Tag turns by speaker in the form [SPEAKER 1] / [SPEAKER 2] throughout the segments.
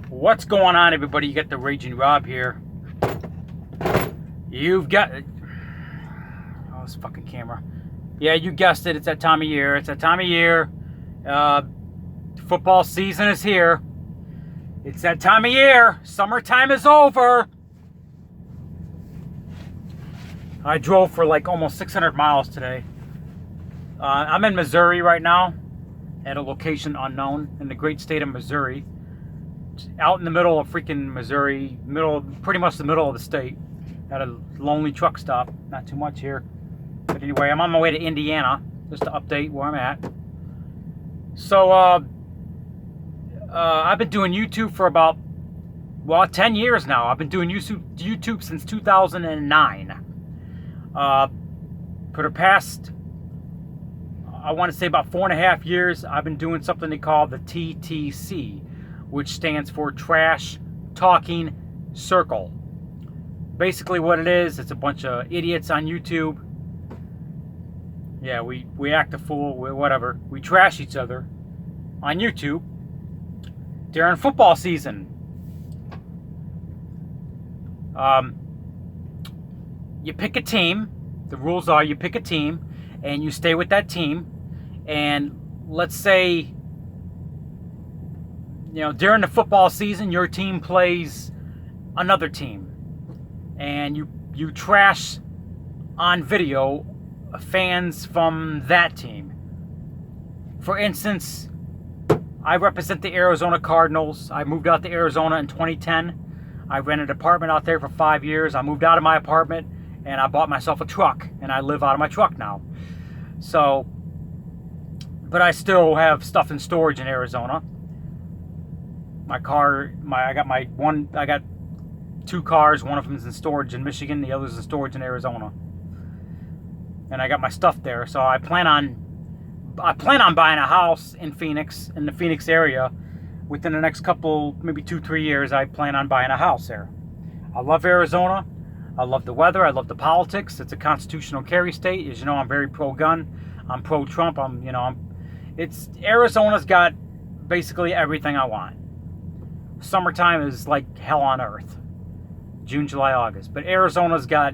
[SPEAKER 1] What's going on, everybody? You got the Raging Rob here. You've got... Oh, this fucking camera. Yeah, you guessed it. It's that time of year. It's that time of year. Football season is here. It's that time of year. Summertime is over. I drove for like almost 600 miles today. I'm in Missouri right now at a location unknown in the great state of Missouri. Out in the middle of freaking Missouri, pretty much the middle of the state, at a lonely truck stop. Not too much here, but anyway, I'm on my way to Indiana just to update where I'm at. So I've been doing YouTube for about 10 years now. I've been doing YouTube since 2009. For the past, I want to say about 4.5 years, I've been doing something they call the TTC, which stands for Trash Talking Circle. Basically what it is, it's a bunch of idiots on YouTube. Yeah, we act a fool, whatever. We trash each other on YouTube during football season. You pick a team. The rules are you pick a team and you stay with that team. And let's say, during the football season, your team plays another team, and you trash on video fans from that team. For instance, I represent the Arizona Cardinals. I moved out to Arizona in 2010. I rented an apartment out there for 5 years. I moved out of my apartment, and I bought myself a truck, and I live out of my truck now. So, but I still have stuff in storage in Arizona. My car, I got 2 cars. One of them is in storage in Michigan. The other is in storage in Arizona. And I got my stuff there. So I plan on buying a house in Phoenix, in the Phoenix area. Within the next couple, maybe 2-3 years, I plan on buying a house there. I love Arizona. I love the weather. I love the politics. It's a constitutional carry state. As you know, I'm very pro-gun. I'm pro-Trump. Arizona's got basically everything I want. Summertime is like hell on earth. June, July, August. But Arizona's got,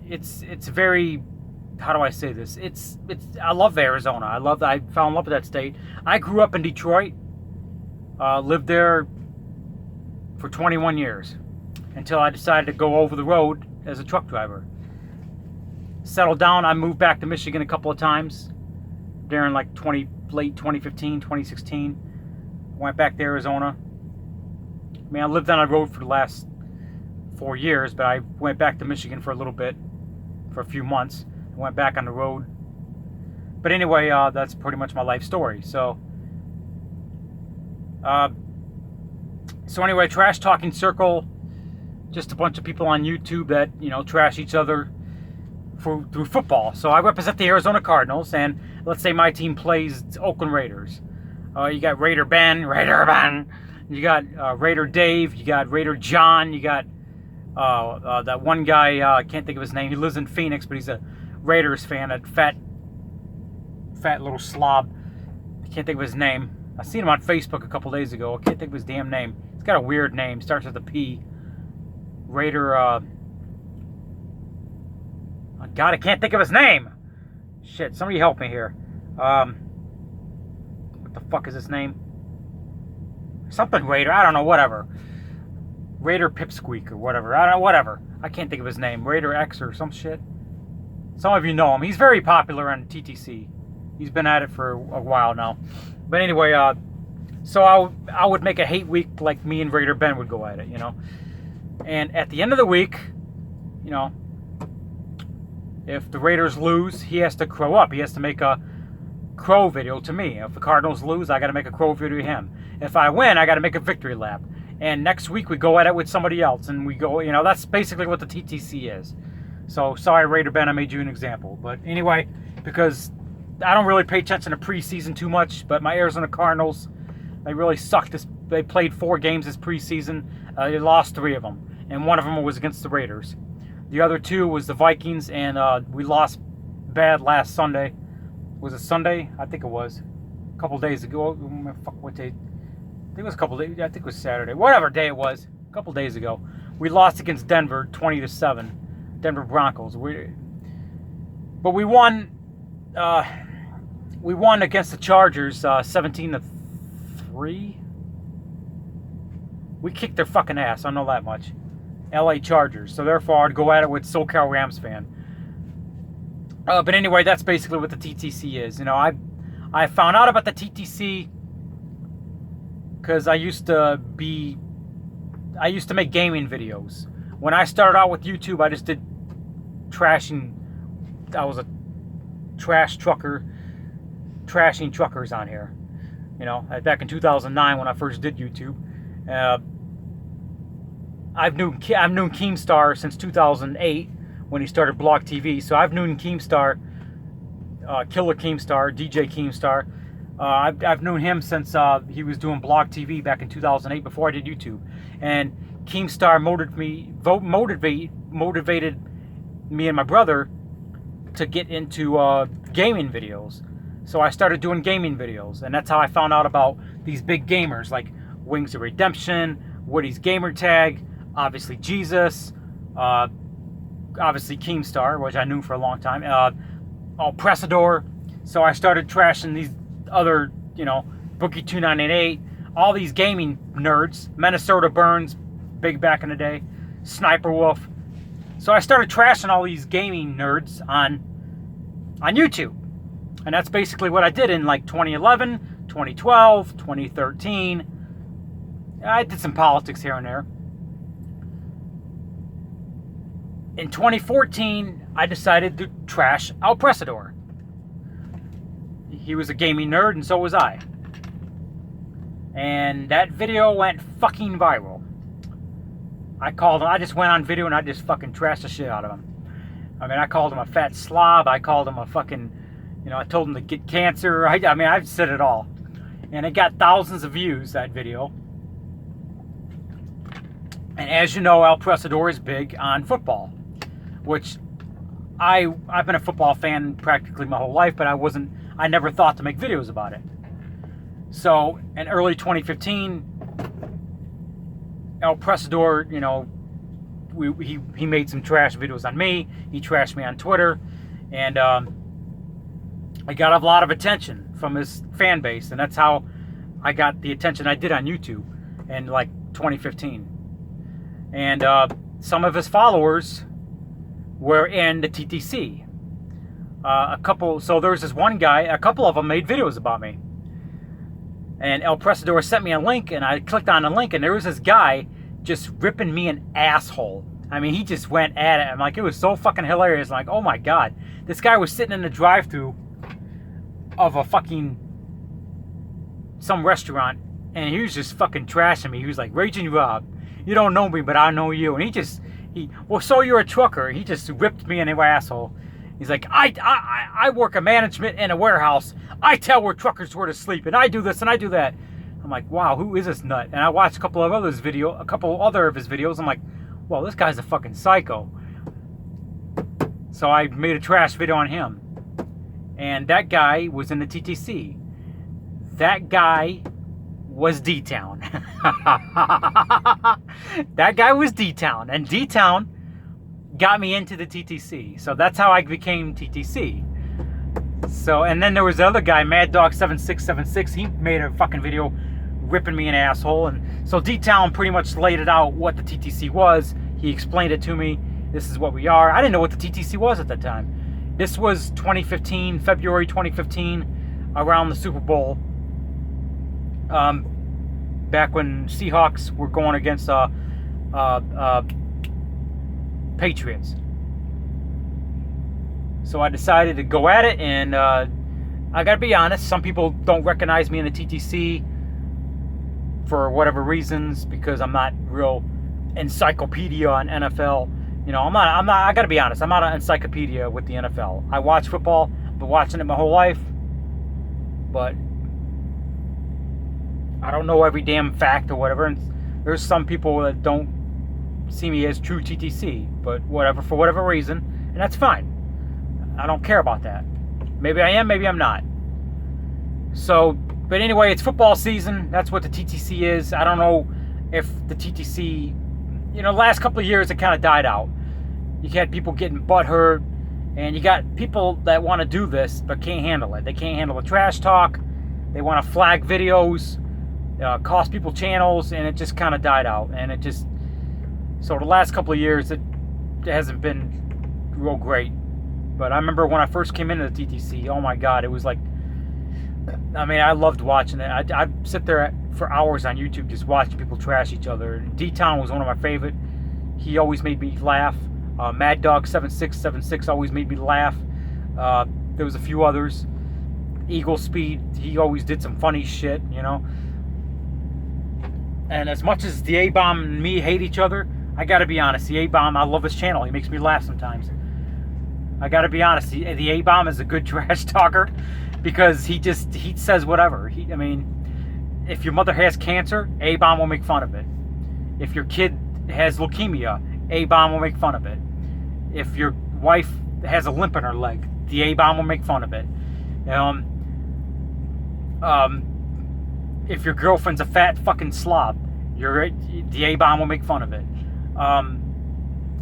[SPEAKER 1] it's very, how do I say this? I love Arizona. I fell in love with that state. I grew up in Detroit. Lived there for 21 years until I decided to go over the road as a truck driver. Settled down. I moved back to Michigan a couple of times during like late 2015, 2016. Went back to Arizona. I mean, I lived on a road for the last 4 years, but I went back to Michigan for a little bit, for a few months. I went back on the road. But anyway, that's pretty much my life story. So anyway, Trash Talking Circle, just a bunch of people on YouTube that, trash each other through football. So I represent the Arizona Cardinals, and let's say my team plays Oakland Raiders. You got Raider Ben. You got Raider Dave. You got Raider John. You got that one guy, I can't think of his name. He lives in Phoenix, but he's a Raiders fan, that fat little slob. I can't think of his name. I seen him on Facebook a couple days ago. I can't think of his damn name. He's got a weird name. Starts with a P. Raider, oh God, I can't think of his name. Shit, somebody help me here. What the fuck is his name? Something Raider, I don't know, whatever. Raider Pipsqueak or whatever. I don't know, whatever. I can't think of his name. Raider X or some shit. Some of you know him. He's very popular on TTC. He's been at it for a while now. But anyway, so I would make a hate week like me and Raider Ben would go at it, And at the end of the week, if the Raiders lose, he has to crow up. He has to make a crow video to me. If the Cardinals lose, I got to make a crow video to him. If I win, I got to make a victory lap. And next week we go at it with somebody else, and we go, that's basically what the TTC is. So sorry, Raider Ben, I made you an example. But anyway, because I don't really pay attention to preseason too much, but my Arizona Cardinals, they really sucked. They played 4 games this preseason. They lost 3 of them, and one of them was against the Raiders. The other 2 was the Vikings, and we lost bad last Sunday. Was it Sunday? I think it was. A couple days ago. Fuck, what day? think it was a couple days. I think it was Saturday. Whatever day it was, a couple days ago, we lost against Denver, 20-7. Denver Broncos. But we won. We won against the Chargers, 17-3. We kicked their fucking ass. I know that much. LA Chargers. So therefore, I'd go at it with SoCal Rams fan. But anyway, that's basically what the TTC is. You know, I found out about the TTC because I used to make gaming videos. When I started out with YouTube, I just did trashing. I was a trash trucker, trashing truckers on here. You know, back in 2009 when I first did YouTube. I've known Keemstar since 2008 when he started Blog TV. So I've known Keemstar, Killer Keemstar, DJ Keemstar. I've known him since he was doing Blog TV back in 2008 before I did YouTube. And Keemstar motivated me and my brother to get into gaming videos. So I started doing gaming videos, and that's how I found out about these big gamers like Wings of Redemption, Woody's Gamer Tag, obviously Jesus, obviously Keemstar, which I knew for a long time, Presador. So I started trashing these other, you know, Bookie 2988, all these gaming nerds, Minnesota Burns, big back in the day, Sniper Wolf. So I started trashing all these gaming nerds on YouTube. And that's basically what I did in like 2011, 2012, 2013. I did some politics here and there. In 2014, I decided to trash El Presador. He was a gaming nerd, and so was I. And that video went fucking viral. I just went on video and I just fucking trashed the shit out of him. I mean, I called him a fat slob. I called him a fucking, you know, I told him to get cancer. I mean, I've said it all. And it got thousands of views, that video. And as you know, El Presador is big on football, which I've been a football fan practically my whole life, but I never thought to make videos about it. So in early 2015, El Presador, you know, he made some trash videos on me. He trashed me on Twitter, and I got a lot of attention from his fan base, and that's how I got the attention I did on YouTube in like 2015. And some of his followers were in the TTC. So there was this one guy, a couple of them made videos about me. And El Presador sent me a link, and I clicked on the link, and there was this guy just ripping me an asshole. I mean, he just went at it. I'm like, it was so fucking hilarious. I'm like, oh my God. This guy was sitting in the drive-thru of a fucking, some restaurant, and he was just fucking trashing me. He was like, Raging Rob, you don't know me, but I know you. And well, so you're a trucker. He just ripped me in my asshole. He's like, I work a management in a warehouse. I tell where truckers where to sleep, and I do this and I do that. I'm like, wow, who is this nut? And I watched a couple other of his videos. I'm like, well, this guy's a fucking psycho. So I made a trash video on him. And that guy was in the TTC. That guy was D-Town. That guy was D-Town. And D-Town got me into the TTC. So that's how I became TTC. So, and then there was the other guy, Mad Dog 7676. He made a fucking video ripping me an asshole. And so D-Town pretty much laid it out what the TTC was. He explained it to me. This is what we are. I didn't know what the TTC was at that time. This was 2015, February 2015, around the Super Bowl. Back when Seahawks were going against Patriots. So I decided to go at it, and I gotta be honest, some people don't recognize me in the TTC for whatever reasons, because I'm not real encyclopedia on NFL. You know, I gotta be honest, I'm not an encyclopedia with the NFL. I watch football, I've been watching it my whole life, but I don't know every damn fact or whatever. And there's some people that don't see me as true TTC, but whatever, for whatever reason, and that's fine. I don't care about that. Maybe I am, maybe I'm not. So But anyway, it's football season. That's what the TTC is. I don't know if the TTC, the last couple of years it kind of died out. You had people getting butthurt, and you got people that want to do this but can't handle it. They can't handle the trash talk. They want to flag videos, cost people channels, and it just kind of died out. And so the last couple of years it hasn't been real great. But I remember when I first came into the TTC, oh my God, it was like, I loved watching it. I'd sit there for hours on YouTube just watching people trash each other. D-Town was one of my favorite. He always made me laugh. Mad Dog 7676 always made me laugh. There was a few others. Eagle Speed, he always did some funny shit, And as much as the A-Bomb and me hate each other, I gotta be honest, the A-Bomb, I love his channel. He makes me laugh sometimes. I gotta be honest, the A-Bomb is a good trash talker because he says whatever. If your mother has cancer, A-Bomb will make fun of it. If your kid has leukemia, A-Bomb will make fun of it. If your wife has a limp in her leg, the A-Bomb will make fun of it. If your girlfriend's a fat fucking slob, the A-Bomb will make fun of it.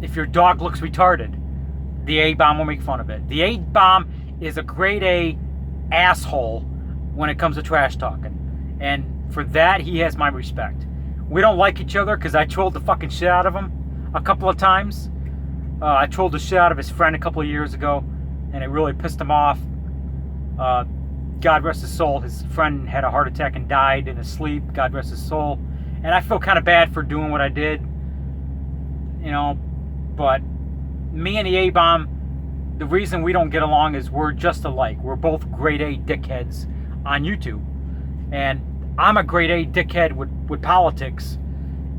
[SPEAKER 1] If your dog looks retarded, the A-Bomb will make fun of it. The A-Bomb is a grade A asshole when it comes to trash talking. And for that, he has my respect. We don't like each other because I trolled the fucking shit out of him a couple of times. I trolled the shit out of his friend a couple of years ago, and it really pissed him off. God rest his soul. His friend had a heart attack and died in his sleep. God rest his soul. And I feel kind of bad for doing what I did. But me and the A-Bomb, the reason we don't get along is we're just alike. We're both grade A dickheads on YouTube. And I'm a grade A dickhead with politics.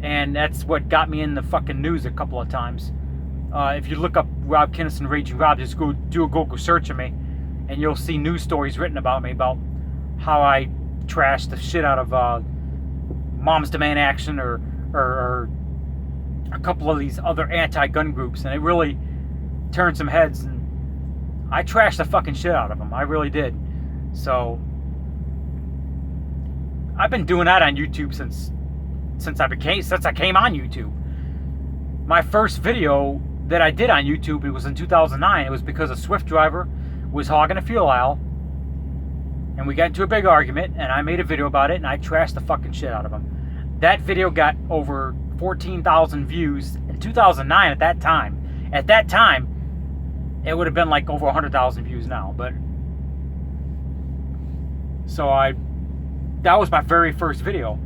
[SPEAKER 1] And that's what got me in the fucking news a couple of times. If you look up Rob Kinnison, Raging Rob, just go do a Google search of me, and you'll see news stories written about me about how I trashed the shit out of Moms Demand Action or a couple of these other anti-gun groups, and it really turned some heads. And I trashed the fucking shit out of them. I really did. So I've been doing that on YouTube since I came on YouTube. My first video that I did on YouTube, it was in 2009. It was because a Swift driver was hogging a fuel aisle, and we got into a big argument, and I made a video about it, and I trashed the fucking shit out of him. That video got over 14,000 views in 2009 at that time. At that time, it would have been like over 100,000 views now. But so that was my very first video.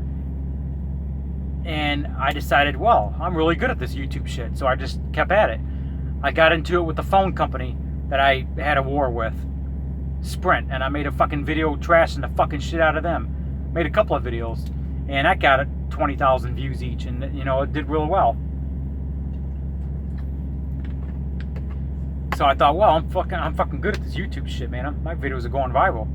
[SPEAKER 1] And I decided, well, I'm really good at this YouTube shit. So I just kept at it. I got into it with the phone company that I had a war with, Sprint. And I made a fucking video trashing the fucking shit out of them. Made a couple of videos. And that got 20,000 views each. And, it did real well. So I thought, well, I'm fucking good at this YouTube shit, man. My videos are going viral.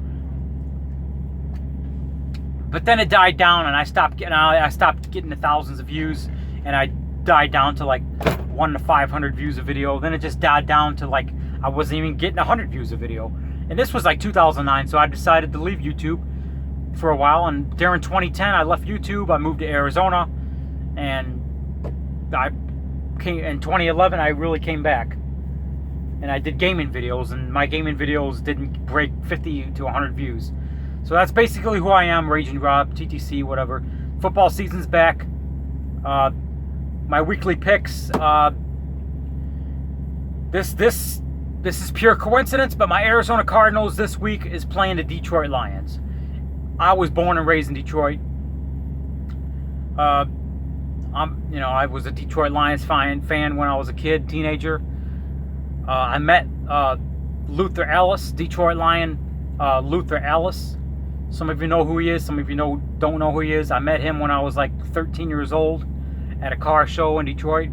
[SPEAKER 1] But then it died down, and I stopped getting the thousands of views, and I died down to like 1 to 500 views a video. Then it just died down to like I wasn't even getting 100 views a video. And this was like 2009, so I decided to leave YouTube for a while. And during 2010, I left YouTube. I moved to Arizona, and in 2011 I really came back, and I did gaming videos, and my gaming videos didn't break 50 to 100 views. So that's basically who I am, Raging Rob, TTC, whatever. Football season's back. My weekly picks. This is pure coincidence, but my Arizona Cardinals this week is playing the Detroit Lions. I was born and raised in Detroit. I was a Detroit Lions fan when I was a kid, teenager. I met Luther Ellis, Detroit Lion, Luther Ellis. Some of you know who he is. Some of you don't know who he is. I met him when I was like 13 years old at a car show in Detroit.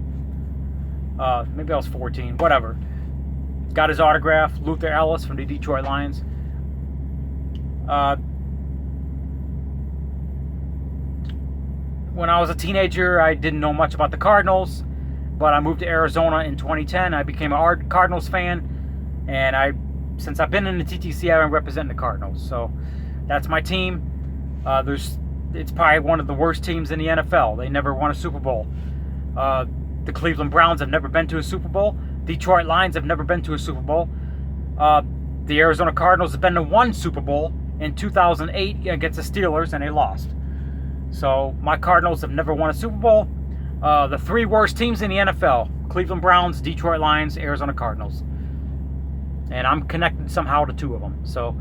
[SPEAKER 1] Maybe I was 14. Whatever. Got his autograph. Luther Ellis from the Detroit Lions. When I was a teenager, I didn't know much about the Cardinals, but I moved to Arizona in 2010. I became a Cardinals fan, and since I've been in the TTC, I've been representing the Cardinals. So that's my team. It's probably one of the worst teams in the NFL. They never won a Super Bowl. The Cleveland Browns have never been to a Super Bowl. Detroit Lions have never been to a Super Bowl. The Arizona Cardinals have been to one Super Bowl in 2008 against the Steelers, and they lost. So my Cardinals have never won a Super Bowl. The three worst teams in the NFL: Cleveland Browns, Detroit Lions, Arizona Cardinals. And I'm connected somehow to two of them. So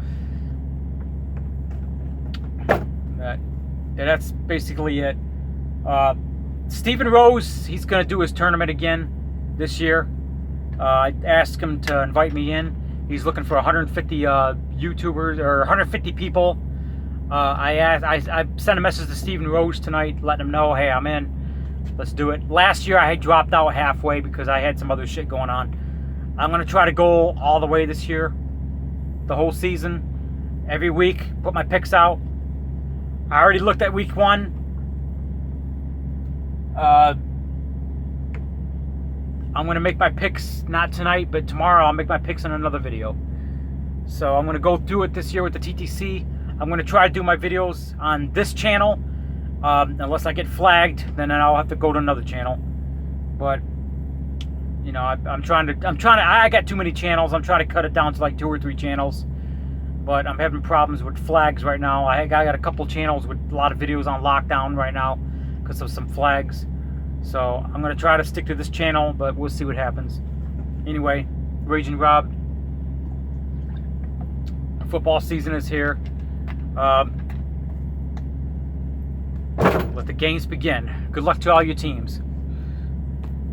[SPEAKER 1] that's basically it. Stephen Rose, he's going to do his tournament again this year. I asked him to invite me in. He's looking for 150 YouTubers or 150 people. I sent a message to Stephen Rose tonight, letting him know, hey, I'm in. Let's do it. Last year I had dropped out halfway because I had some other shit going on. I'm going to try to go all the way this year, the whole season, every week, put my picks out. I already looked at week 1. I'm going to make my picks, not tonight, but tomorrow I'll make my picks in another video. So I'm going to go through it this year with the TTC. I'm going to try to do my videos on this channel. Unless I get flagged, then I'll have to go to another channel. But, you know, I got too many channels. I'm trying to cut it down to like 2 or 3 channels. But I'm having problems with flags right now. I got a couple channels with a lot of videos on lockdown right now because of some flags. So I'm going to try to stick to this channel, but we'll see what happens. Anyway, Raging Rob, football season is here. Let the games begin. Good luck to all your teams.